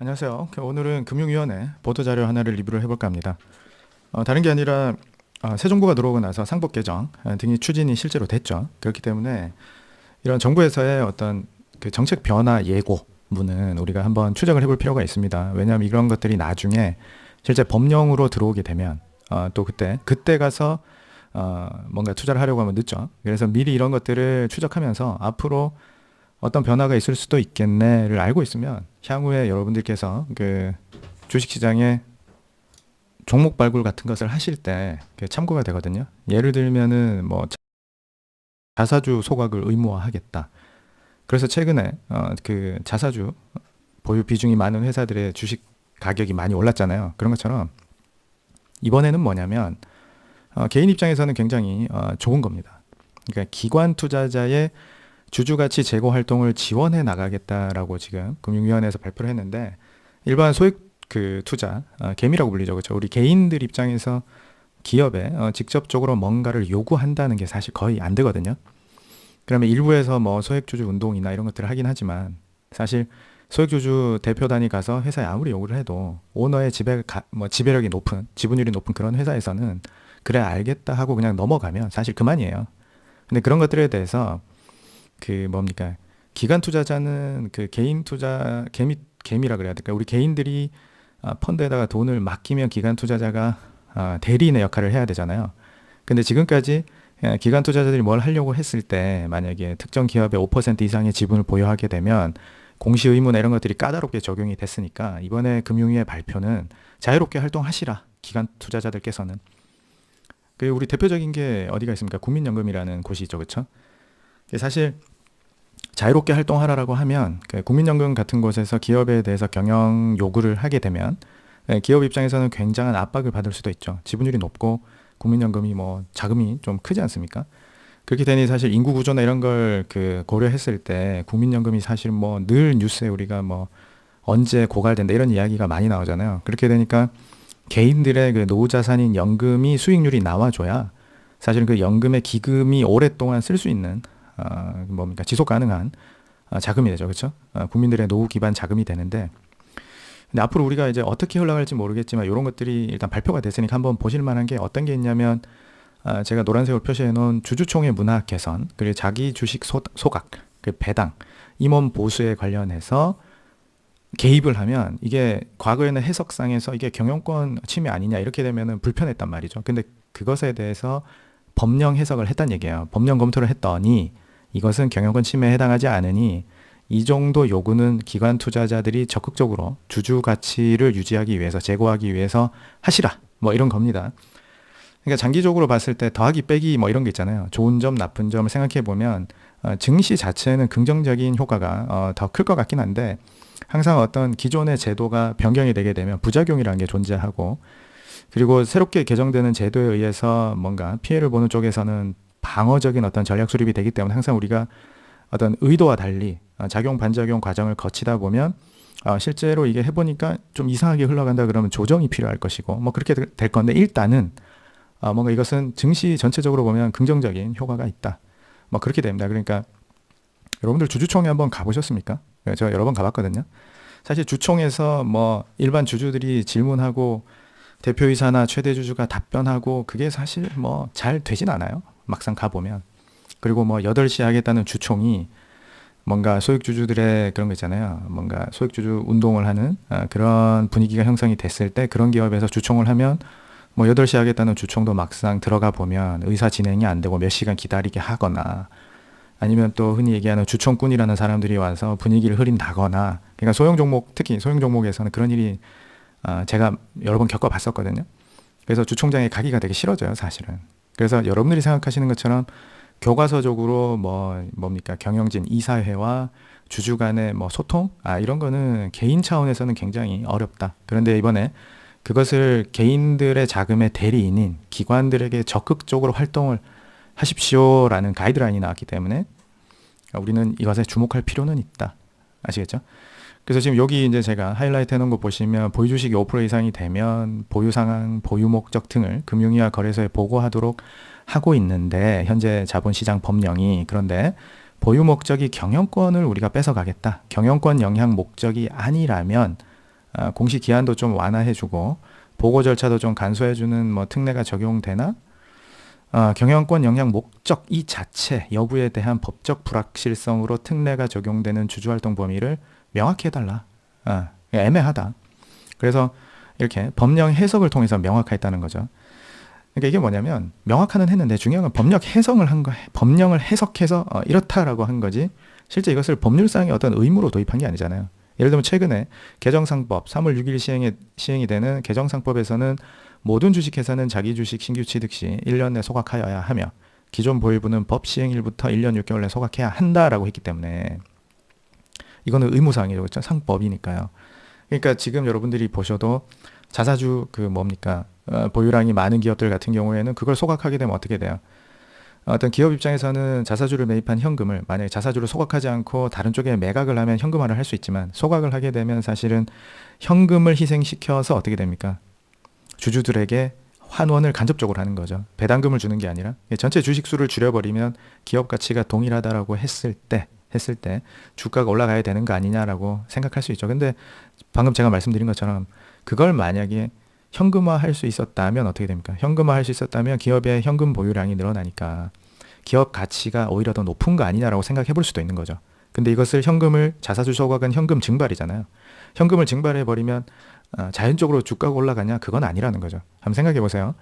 안녕하세요. 오늘은 금융위원회 보도자료 하나를 리뷰를 해볼까 합니다. 다른 게 아니라 새 정부가 들어오고 나서 상법 개정 등이 추진이 실제로 됐죠. 그렇기 때문에 이런 정부에서의 어떤 그 정책 변화 예고문은 우리가 한번 추적을 해볼 필요가 있습니다. 왜냐하면 이런 것들이 나중에 실제 법령으로 들어오게 되면 또 그때 가서 뭔가 투자를 하려고 하면 늦죠. 그래서 미리 이런 것들을 추적하면서 앞으로 어떤 변화가 있을 수도 있겠네를 알고 있으면 향후에 여러분들께서 그 주식시장에 종목 발굴 같은 것을 하실 때 참고가 되거든요. 예를 들면은 뭐 자사주 소각을 의무화하겠다. 그래서 최근에 그 자사주 보유 비중이 많은 회사들의 주식 가격이 많이 올랐잖아요. 그런 것처럼 이번에는 뭐냐면 개인 입장에서는 굉장히 좋은 겁니다. 그러니까 기관 투자자의 주주가치 제고 활동을 지원해 나가겠다라고 지금 금융위원회에서 발표를 했는데, 일반 소액 그 투자, 개미라고 불리죠. 그렇죠? 우리 개인들 입장에서 기업에 직접적으로 뭔가를 요구한다는 게 사실 거의 안 되거든요. 그러면 일부에서 뭐 소액주주 운동이나 이런 것들을 하긴 하지만, 사실 소액주주 대표단이 가서 회사에 아무리 요구를 해도 오너의 지배력이 높은, 지분율이 높은 그런 회사에서는 그래 알겠다 하고 그냥 넘어가면 사실 그만이에요. 근데 그런 것들에 대해서 그 뭡니까, 기관 투자자는 그 개인 투자 개미라 그래야 될까, 우리 개인들이 펀드에다가 돈을 맡기면 기관 투자자가 대리인의 역할을 해야 되잖아요. 근데 지금까지 기관 투자자들이 뭘 하려고 했을 때 만약에 특정 기업의 5% 이상의 지분을 보유하게 되면 공시 의무나 이런 것들이 까다롭게 적용이 됐으니까, 이번에 금융위의 발표는 자유롭게 활동하시라, 기관 투자자들께서는. 그 우리 대표적인 게 어디가 있습니까? 국민연금이라는 곳이 있죠, 그렇죠? 사실 자유롭게 활동하라라고 하면 그 국민연금 같은 곳에서 기업에 대해서 경영 요구를 하게 되면 기업 입장에서는 굉장한 압박을 받을 수도 있죠. 지분율이 높고 국민연금이 뭐 자금이 좀 크지 않습니까? 그렇게 되니 사실 인구 구조나 이런 걸 그 고려했을 때 국민연금이 사실 뭐 늘 뉴스에 우리가 뭐 언제 고갈된다 이런 이야기가 많이 나오잖아요. 그렇게 되니까 개인들의 그 노후 자산인 연금이 수익률이 나와줘야 사실은 그 연금의 기금이 오랫동안 쓸 수 있는 뭡니까, 지속 가능한 자금이 되죠, 그렇죠? 국민들의 노후 기반 자금이 되는데, 근데 앞으로 우리가 이제 어떻게 흘러갈지 모르겠지만 이런 것들이 일단 발표가 됐으니까 한번 보실 만한 게 어떤 게 있냐면, 제가 노란색으로 표시해 놓은 주주총회 문화 개선, 그리고 자기 주식 소각, 그 배당, 임원 보수에 관련해서 개입을 하면 이게 과거에는 해석상에서 이게 경영권 침해 아니냐 이렇게 되면은 불편했단 말이죠. 근데 그것에 대해서 법령 해석을 했단 얘기예요. 법령 검토를 했더니 이것은 경영권 침해에 해당하지 않으니 이 정도 요구는 기관 투자자들이 적극적으로 주주 가치를 유지하기 위해서, 제고하기 위해서 하시라, 뭐 이런 겁니다. 그러니까 장기적으로 봤을 때 더하기 빼기 뭐 이런 게 있잖아요. 좋은 점 나쁜 점을 생각해 보면 증시 자체는 긍정적인 효과가 더 클 것 같긴 한데, 항상 어떤 기존의 제도가 변경이 되게 되면 부작용이라는 게 존재하고, 그리고 새롭게 개정되는 제도에 의해서 뭔가 피해를 보는 쪽에서는 방어적인 어떤 전략 수립이 되기 때문에 항상 우리가 어떤 의도와 달리 작용 반작용 과정을 거치다 보면 실제로 이게 해보니까 좀 이상하게 흘러간다 그러면 조정이 필요할 것이고 뭐 그렇게 될 건데, 일단은 뭔가 이것은 증시 전체적으로 보면 긍정적인 효과가 있다, 뭐 그렇게 됩니다. 그러니까 여러분들 주주총회 한번 가보셨습니까? 제가 여러 번 가봤거든요. 사실 주총에서 뭐 일반 주주들이 질문하고 대표이사나 최대 주주가 답변하고 그게 사실 뭐 잘 되진 않아요, 막상 가보면. 그리고 뭐 8시 하겠다는 주총이 뭔가 소액주주들의 그런 거 있잖아요. 뭔가 소액주주 운동을 하는 그런 분위기가 형성이 됐을 때 그런 기업에서 주총을 하면 뭐 8시 하겠다는 주총도 막상 들어가 보면 의사 진행이 안 되고 몇 시간 기다리게 하거나, 아니면 또 흔히 얘기하는 주총꾼이라는 사람들이 와서 분위기를 흐린다거나, 그러니까 소형 종목, 특히 소형 종목에서는 그런 일이 제가 여러 번 겪어봤었거든요. 그래서 주총장에 가기가 되게 싫어져요, 사실은. 그래서 여러분들이 생각하시는 것처럼 교과서적으로 뭡니까, 경영진 이사회와 주주 간의 뭐 소통, 이런 거는 개인 차원에서는 굉장히 어렵다. 그런데 이번에 그것을 개인들의 자금의 대리인인 기관들에게 적극적으로 활동을 하십시오라는 가이드라인이 나왔기 때문에 우리는 이것에 주목할 필요는 있다. 아시겠죠? 그래서 지금 여기 이제 제가 하이라이트 해놓은 거 보시면, 보유 주식이 5% 이상이 되면 보유 상황, 보유 목적 등을 금융위와 거래소에 보고하도록 하고 있는데, 현재 자본시장 법령이. 그런데 보유 목적이 경영권을 우리가 뺏어가겠다, 경영권 영향 목적이 아니라면 공시 기한도 좀 완화해주고 보고 절차도 좀 간소해주는 뭐 특례가 적용되나? 경영권 영향 목적 이 자체 여부에 대한 법적 불확실성으로 특례가 적용되는 주주활동 범위를 명확히 해달라. 애매하다. 그래서 이렇게 법령 해석을 통해서 명확화했다는 거죠. 그러니까 이게 뭐냐면 명확화는 했는데 중요한 건 법령 해석을 한 거, 법령을 해석해서 이렇다라고 한 거지. 실제 이것을 법률상의 어떤 의무로 도입한 게 아니잖아요. 예를 들면 최근에 개정상법 3월 6일 시행이 되는 개정상법에서는 모든 주식회사는 자기 주식 신규 취득 시 1년 내 소각하여야 하며 기존 보유분은 법 시행일부터 1년 6개월 내 소각해야 한다라고 했기 때문에 이거는 의무사항이죠. 그렇죠? 상법이니까요. 그러니까 지금 여러분들이 보셔도 자사주 보유량이 많은 기업들 같은 경우에는 그걸 소각하게 되면 어떻게 돼요? 어떤 기업 입장에서는 자사주를 매입한 현금을 만약에 자사주를 소각하지 않고 다른 쪽에 매각을 하면 현금화를 할 수 있지만 소각을 하게 되면 사실은 현금을 희생시켜서 어떻게 됩니까? 주주들에게 환원을 간접적으로 하는 거죠. 배당금을 주는 게 아니라 전체 주식수를 줄여버리면 기업 가치가 동일하다라고 했을 때 주가가 올라가야 되는 거 아니냐라고 생각할 수 있죠. 근데 방금 제가 말씀드린 것처럼 그걸 만약에 현금화할 수 있었다면 어떻게 됩니까? 현금화할 수 있었다면 기업의 현금 보유량이 늘어나니까 기업 가치가 오히려 더 높은 거 아니냐라고 생각해 볼 수도 있는 거죠. 근데 이것을 자사주 소각은 현금 증발이잖아요. 현금을 증발해버리면 자연적으로 주가가 올라가냐? 그건 아니라는 거죠. 한번 생각해 보세요.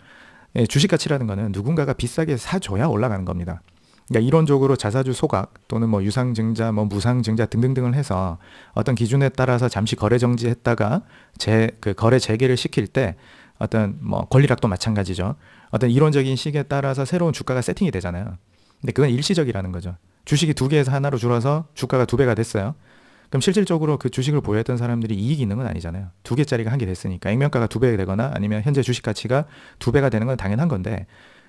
주식 가치라는 거는 누군가가 비싸게 사줘야 올라가는 겁니다. 그러니까 이론적으로 자사주 소각 또는 뭐 유상증자, 무상증자 등등등을 해서 어떤 기준에 따라서 잠시 거래 정지했다가 거래 재개를 시킬 때 어떤 권리락도 마찬가지죠. 어떤 이론적인 식에 따라서 새로운 주가가 세팅이 되잖아요. 근데 그건 일시적이라는 거죠. 주식이 2개에서 하나로 줄어서 주가가 2배가 됐어요. 그럼 실질적으로 그 주식을 보유했던 사람들이 이익이 있는 건 아니잖아요. 2개짜리가 1개 됐으니까 액면가가 2배가 되거나 아니면 현재 주식 가치가 2배가 되는 건 당연한 건데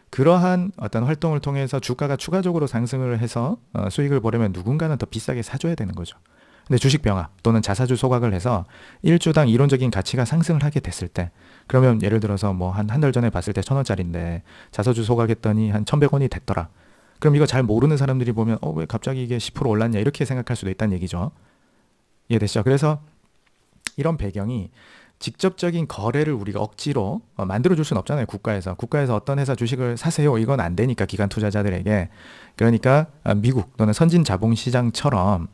그러한 어떤 활동을 통해서 주가가 추가적으로 상승을 해서 수익을 보려면 누군가는 더 비싸게 사줘야 되는 거죠. 근데 주식 병합 또는 자사주 소각을 해서 1주당 이론적인 가치가 상승을 하게 됐을 때 그러면 예를 들어서 한 달 전에 봤을 때 1,000원짜리인데 자사주 소각했더니 한 1,100원이 됐더라. 그럼 이거 잘 모르는 사람들이 보면 왜 갑자기 이게 10% 올랐냐 이렇게 생각할 수도 있다는 얘기죠. 이해되시죠? 그래서 이런 배경이 직접적인 거래를 우리가 억지로 만들어줄 수는 없잖아요. 국가에서 어떤 회사 주식을 사세요. 이건 안 되니까 기관 투자자들에게. 그러니까 미국 또는 선진 자본시장처럼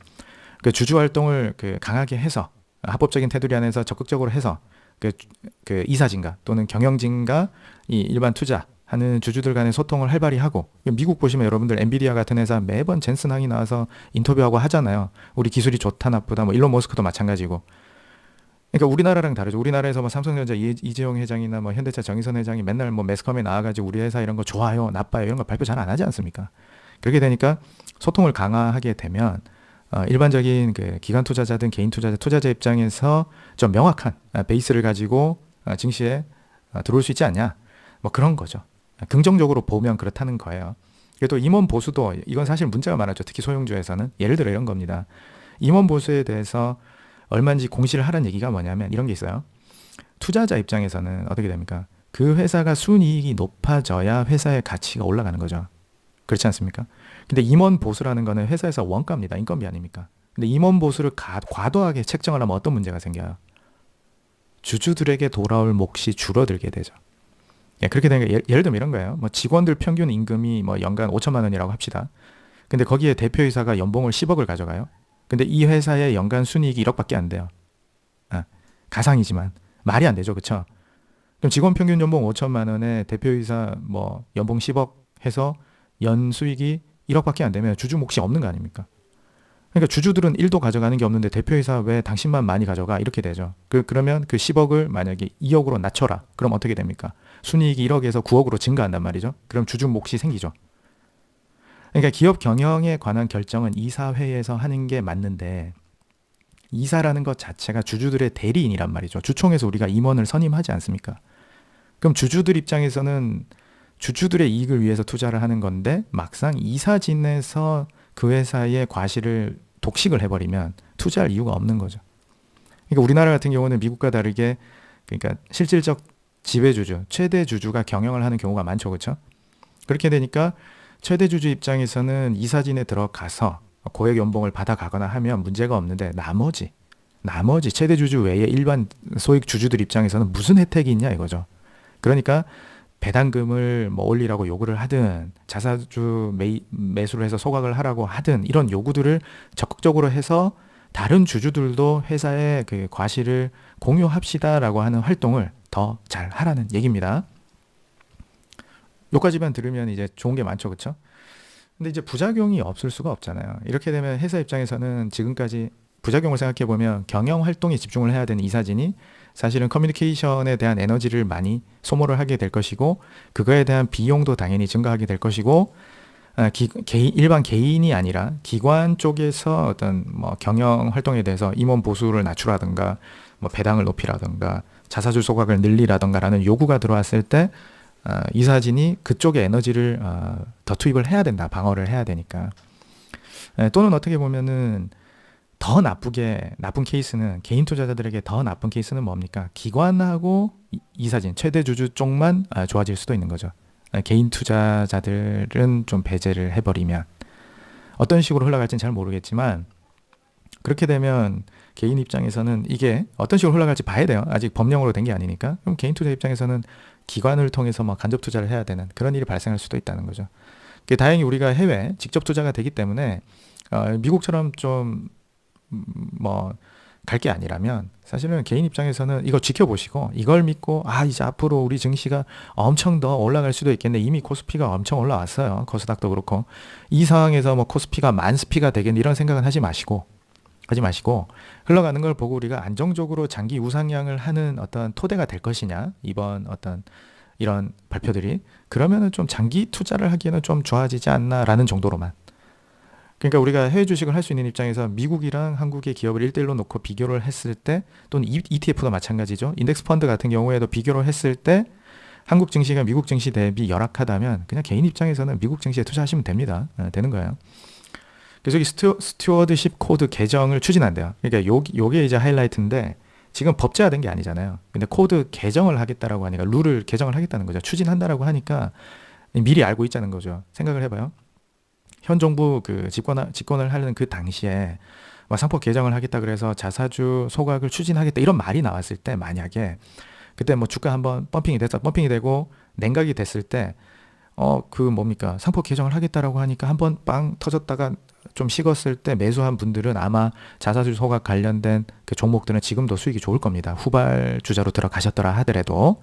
그 주주 활동을 강하게 해서 합법적인 테두리 안에서 적극적으로 해서 그 이사진과 또는 경영진과 이 일반 투자하는 주주들 간의 소통을 활발히 하고 미국 보시면 여러분들 엔비디아 같은 회사 매번 젠슨 항이 나와서 인터뷰하고 하잖아요. 우리 기술이 좋다 나쁘다 일론 머스크도 마찬가지고. 그러니까 우리나라랑 다르죠. 우리나라에서 삼성전자 이재용 회장이나 현대차 정의선 회장이 맨날 매스컴에 나와가지고 우리 회사 이런 거 좋아요, 나빠요 이런 거 발표 잘 안 하지 않습니까? 그렇게 되니까 소통을 강화하게 되면 일반적인 기관 투자자든 개인 투자자 입장에서 좀 명확한 베이스를 가지고 증시에 들어올 수 있지 않냐? 그런 거죠. 긍정적으로 보면 그렇다는 거예요. 그래도 임원 보수도 이건 사실 문제가 많았죠. 특히 소형주에서는 예를 들어 이런 겁니다. 임원 보수에 대해서 얼마인지 공시를 하라는 얘기가 뭐냐면 이런 게 있어요. 투자자 입장에서는 어떻게 됩니까? 그 회사가 순이익이 높아져야 회사의 가치가 올라가는 거죠. 그렇지 않습니까? 근데 임원 보수라는 거는 회사에서 원가입니다. 인건비 아닙니까? 근데 임원 보수를 과도하게 책정을 하면 어떤 문제가 생겨요? 주주들에게 돌아올 몫이 줄어들게 되죠. 그렇게 되는 게 예를 들면 이런 거예요. 직원들 평균 임금이 연간 5천만 원이라고 합시다. 근데 거기에 대표이사가 연봉을 10억을 가져가요. 근데 이 회사의 연간 순이익이 1억밖에 안 돼요. 가상이지만 말이 안 되죠, 그렇죠? 그럼 직원 평균 연봉 5천만 원에 대표이사 연봉 10억 해서 연 수익이 1억밖에 안 되면 주주 몫이 없는 거 아닙니까? 그러니까 주주들은 1도 가져가는 게 없는데 대표이사 왜 당신만 많이 가져가? 이렇게 되죠. 그러면 그 10억을 만약에 2억으로 낮춰라. 그럼 어떻게 됩니까? 순이익이 1억에서 9억으로 증가한단 말이죠. 그럼 주주 몫이 생기죠. 그러니까 기업 경영에 관한 결정은 이사회에서 하는 게 맞는데 이사라는 것 자체가 주주들의 대리인이란 말이죠. 주총에서 우리가 임원을 선임하지 않습니까? 그럼 주주들 입장에서는 주주들의 이익을 위해서 투자를 하는 건데 막상 이사진에서 그 회사의 과실을 독식을 해버리면 투자할 이유가 없는 거죠. 그러니까 우리나라 같은 경우는 미국과 다르게 그러니까 실질적 지배주주, 최대 주주가 경영을 하는 경우가 많죠. 그렇죠? 그렇게 되니까 최대 주주 입장에서는 이사진에 들어가서 고액 연봉을 받아가거나 하면 문제가 없는데 나머지 나머지 최대 주주 외에 일반 소액 주주들 입장에서는 무슨 혜택이 있냐 이거죠. 그러니까 배당금을 뭐 올리라고 요구를 하든 자사주 매수를 해서 소각을 하라고 하든 이런 요구들을 적극적으로 해서 다른 주주들도 회사의 그 과실을 공유합시다라고 하는 활동을 더 잘 하라는 얘기입니다. 여기까지만 들으면 이제 좋은 게 많죠, 그렇죠? 근데 이제 부작용이 없을 수가 없잖아요. 이렇게 되면 회사 입장에서는 지금까지 부작용을 생각해 보면 경영 활동에 집중을 해야 되는 이사진이 사실은 커뮤니케이션에 대한 에너지를 많이 소모를 하게 될 것이고, 그거에 대한 비용도 당연히 증가하게 될 것이고, 일반 개인이 아니라 기관 쪽에서 어떤 뭐 경영 활동에 대해서 임원 보수를 낮추라든가 뭐 배당을 높이라든가 자사주 소각을 늘리라든가라는 요구가 들어왔을 때 이사진이 그쪽에 에너지를 더 투입을 해야 된다. 방어를 해야 되니까. 또는 어떻게 보면은 더 나쁜 케이스는, 개인 투자자들에게 더 나쁜 케이스는 뭡니까? 기관하고 이사진, 최대 주주 쪽만 좋아질 수도 있는 거죠. 개인 투자자들은 좀 배제를 해버리면 어떤 식으로 흘러갈지는 잘 모르겠지만, 그렇게 되면 개인 입장에서는 이게 어떤 식으로 흘러갈지 봐야 돼요. 아직 법령으로 된 게 아니니까. 그럼 개인 투자 입장에서는 기관을 통해서 막 간접 투자를 해야 되는 그런 일이 발생할 수도 있다는 거죠. 다행히 우리가 해외 직접 투자가 되기 때문에 미국처럼 좀 뭐 갈 게 아니라면 사실은 개인 입장에서는 이거 지켜보시고 이걸 믿고 이제 앞으로 우리 증시가 엄청 더 올라갈 수도 있겠네. 이미 코스피가 엄청 올라왔어요. 코스닥도 그렇고. 이 상황에서 뭐 코스피가 만스피가 되겠네 이런 생각은 하지 마시고 흘러가는 걸 보고 우리가 안정적으로 장기 우상향을 하는 어떤 토대가 될 것이냐, 이번 어떤 이런 발표들이, 그러면은 좀 장기 투자를 하기에는 좀 좋아지지 않나라는 정도로만. 그러니까 우리가 해외 주식을 할 수 있는 입장에서 미국이랑 한국의 기업을 1대1로 놓고 비교를 했을 때, 또는 ETF도 마찬가지죠. 인덱스 펀드 같은 경우에도 비교를 했을 때 한국 증시가 미국 증시 대비 열악하다면 그냥 개인 입장에서는 미국 증시에 투자하시면 됩니다. 되는 거예요. 그래서 이 스튜어드십 코드 개정을 추진한대요. 그러니까 요게 이제 하이라이트인데, 지금 법제화된 게 아니잖아요. 근데 코드 개정을 하겠다라고 하니까, 룰을 개정을 하겠다는 거죠. 추진한다라고 하니까 미리 알고 있자는 거죠. 생각을 해봐요. 현 정부 그 집권을 하려는 그 당시에 상법 개정을 하겠다 그래서 자사주 소각을 추진하겠다 이런 말이 나왔을 때, 만약에 그때 뭐 주가 한번 펌핑이 되고 냉각이 됐을 때 상법 개정을 하겠다라고 하니까 한번 빵 터졌다가 좀 식었을 때 매수한 분들은 아마 자사주 소각 관련된 그 종목들은 지금도 수익이 좋을 겁니다. 후발주자로 들어가셨더라 하더라도.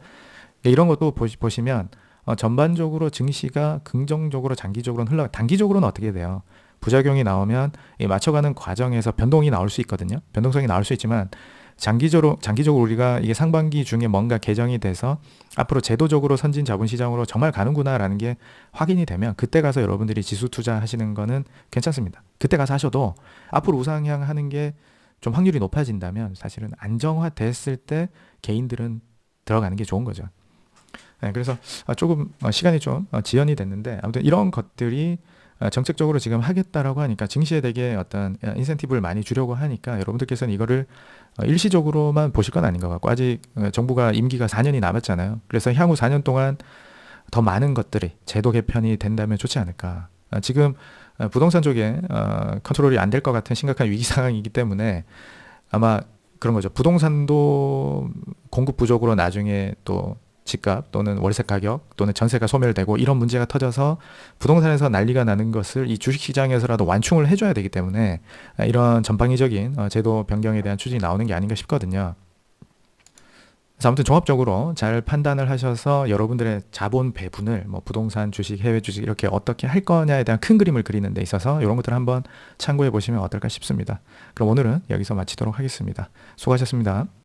이런 것도 보시면 전반적으로 증시가 긍정적으로 장기적으로는 단기적으로는 어떻게 돼요? 부작용이 나오면 맞춰가는 과정에서 변동이 나올 수 있거든요. 변동성이 나올 수 있지만 장기적으로 우리가 이게 상반기 중에 뭔가 개정이 돼서 앞으로 제도적으로 선진 자본시장으로 정말 가는구나라는 게 확인이 되면 그때 가서 여러분들이 지수 투자하시는 거는 괜찮습니다. 그때 가서 하셔도 앞으로 우상향 하는 게 좀 확률이 높아진다면 사실은 안정화됐을 때 개인들은 들어가는 게 좋은 거죠. 그래서 조금 시간이 좀 지연이 됐는데, 아무튼 이런 것들이 정책적으로 지금 하겠다라고 하니까 증시에 되게 어떤 인센티브를 많이 주려고 하니까 여러분들께서는 이거를 일시적으로만 보실 건 아닌 것 같고, 아직 정부가 임기가 4년이 남았잖아요. 그래서 향후 4년 동안 더 많은 것들이 제도 개편이 된다면 좋지 않을까. 지금 부동산 쪽에 컨트롤이 안 될 것 같은 심각한 위기 상황이기 때문에 아마 그런 거죠. 부동산도 공급 부족으로 나중에 또 집값 또는 월세 가격 또는 전세가 소멸되고 이런 문제가 터져서 부동산에서 난리가 나는 것을 이 주식시장에서라도 완충을 해줘야 되기 때문에 이런 전방위적인 제도 변경에 대한 추진이 나오는 게 아닌가 싶거든요. 그래서 아무튼 종합적으로 잘 판단을 하셔서 여러분들의 자본 배분을 부동산, 주식, 해외 주식 이렇게 어떻게 할 거냐에 대한 큰 그림을 그리는 데 있어서 이런 것들 한번 참고해 보시면 어떨까 싶습니다. 그럼 오늘은 여기서 마치도록 하겠습니다. 수고하셨습니다.